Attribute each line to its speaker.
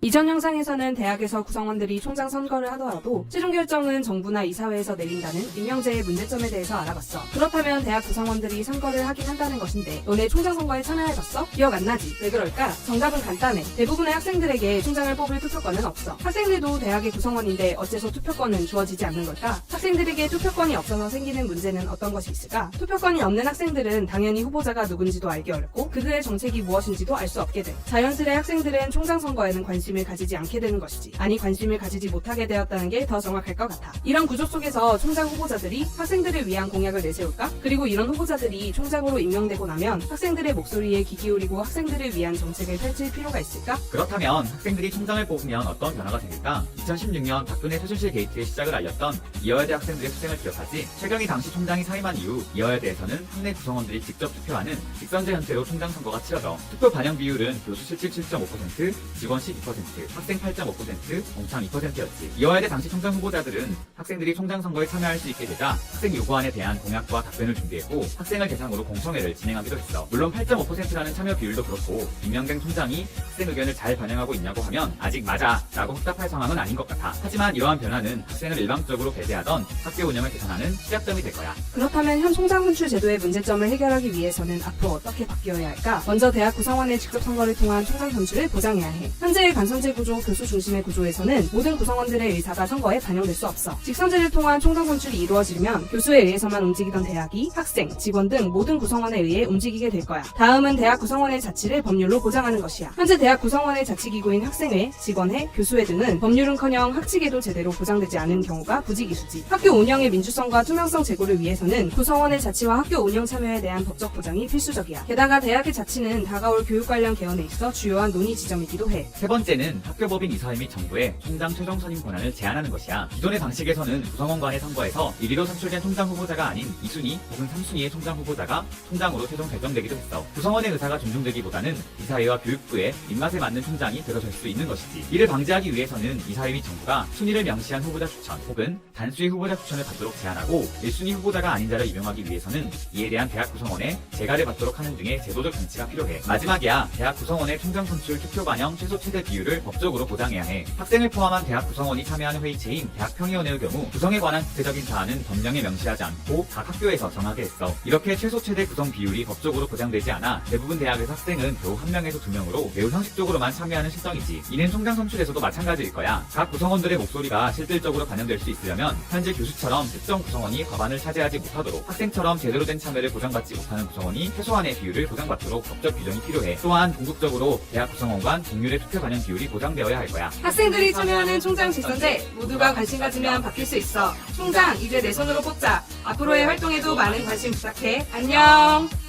Speaker 1: 이전 영상에서는 대학에서 구성원들이 총장 선거를 하더라도 최종 결정은 정부나 이사회에서 내린다는 임명제의 문제점에 대해서 알아봤어. 그렇다면 대학 구성원들이 선거를 하긴 한다는 것인데 너네 총장 선거에 참여해봤어? 기억 안 나지? 왜 그럴까? 정답은 간단해. 대부분의 학생들에게 총장을 뽑을 투표권은 없어. 학생들도 대학의 구성원인데 어째서 투표권은 주어지지 않는 걸까? 학생들에게 투표권이 없어서 생기는 문제는 어떤 것이 있을까? 투표권이 없는 학생들은 당연히 후보자가 누군지도 알기 어렵고 그들의 정책이 무엇인지도 알 수 없게 돼. 자연스레 학생들은 총장 선거에는 관심을 가지지 않게 되는 것이지. 아니, 관심을 가지지 못하게 되었다는 게 더 정확할 것 같아. 이런 구조 속에서 총장 후보자들이 학생들을 위한 공약을 내세울까? 그리고 이런 후보자들이 총장으로 임명되고 나면 학생들의 목소리에 귀 기울이고 학생들을 위한 정책을 펼칠 필요가 있을까?
Speaker 2: 그렇다면 학생들이 총장을 뽑으면 어떤 변화가 생길까? 2016년 박근혜 최순실 게이트의 시작을 알렸던 이화여대 학생들의 투쟁을 기억하지? 최경희 당시 총장이 사임한 이후 이화여대에서는 학내 구성원들이 직접 투표하는 직선제 형태로 총장 선거가 치러져 투표 반영 비율은 교수 실질 7.5%, 직원 12%, 학생 8.5%, 공창 2%였지. 이화여대 당시 총장 후보자들은 학생들이 총장 선거에 참여할 수 있게 되자 학생 요구안에 대한 공약과 답변을 준비했고 학생을 대상으로 공청회를 진행하기도 했어. 물론 8.5%라는 참여 비율도 그렇고 임명된 총장이 학생 의견을 잘 반영하고 있냐고 하면 아직 맞아 라고 확답할 상황은 아닌 것 같아. 하지만 이러한 변화는 학생을 일방적으로 배제하던 학교 운영을 개선하는 시작점이 될 거야.
Speaker 1: 그렇다면 현 총장 선출 제도의 문제점을 해결하기 위해서는 앞으로 어떻게 바뀌어야 할까? 먼저 대학 구성원의 직접 선거를 통한 총장 선출을 보장해야 해. 현재의 간선제 구조, 교수 중심의 구조에서는 모든 구성원들의 의사가 선거에 반영될 수 없어. 직선제를 통한 총장 선출이 이루어지면 교수에 의해서만 움직이던 대학이 학생, 직원 등 모든 구성원에 의해 움직이게 될 거야. 다음은 대학 구성원의 자치를 법률로 보장하는 것이야. 현재 대학 구성원의 자치기구인 학생회, 직원회, 교수회 등은 법률은커녕 학칙에도 제대로 보장되지 않은 경우가 부지기수지. 학교 운영의 민주성과 투명성 제고를 위해서는 구성원의 자치와 학교 운영 참여에 대한 법적 보장이 필수적이야. 게다가 대학의 자치는 다가올 교육 관련 개헌에 있어 주요한 논의 지점이기도 해.
Speaker 2: 세 번째는 학교법인 이사회 및 정부에 총장 최종 선임 권한을 제한하는 것이야. 기존의 방식에서는 구성원 간의 선거에서 1위로 선출된 총장 후보자가 아닌 2순위 혹은 3순위의 총장 후보자가 총장으로 최종 결정되기도 했어. 구성원의 의사가 존중되기보다는 이사회와 교육부의 입맛에 맞는 총장이 들어설 수 있는 것이지. 이를 방지하기 위해서는 이사회 및 정부가 순위를 명시한 후보자 추천 혹은 단수의 후보자 추천을 받도록 제한하고 1순위 후보자가 아닌 자를 임명하기 위해서는 이에 대한 대학 구성원에 재가를 받도록 하는 등의 제도적 장치가 필요해. 마지막이야, 대학 구성원의 총장 선출 투표 반영 최소 최대 비율을 법적으로 보장해야 해. 학생을 포함한 대학 구성원이 참여하는 회의체인 대학평의원회의 경우 구성에 관한 구체적인 사안은 법령에 명시하지 않고 각 학교에서 정하게 했어. 이렇게 최소 최대 구성 비율이 법적으로 보장되지 않아 대부분 대학에서 학생은 겨우 1명에서 2명으로 매우 상식적으로만 참여하는 실정이지. 이는 총장 선출에서도 마찬가지일 거야. 각 구성원들의 목소리가 실질적으로 반영될 수 있으려면 현재 교수처럼 특정 구성원이 과반을 차지하지 못하도록, 학생처럼 제대로 된 참여를 보장받지 못하는 구성원이 최소한의 비율을 보장받도록 법적 규정이 필요해. 또한 궁극적으로 대학 구성원 간 동률의 투표 반영 비율이 보장되어야 할 거야.
Speaker 1: 학생들이 참여하는 총장 직선제, 모두가 관심 가지면 바뀔 수 있어. 총장, 이제 내 손으로 뽑자. 앞으로의 활동에도 많은 관심 부탁해. 안녕!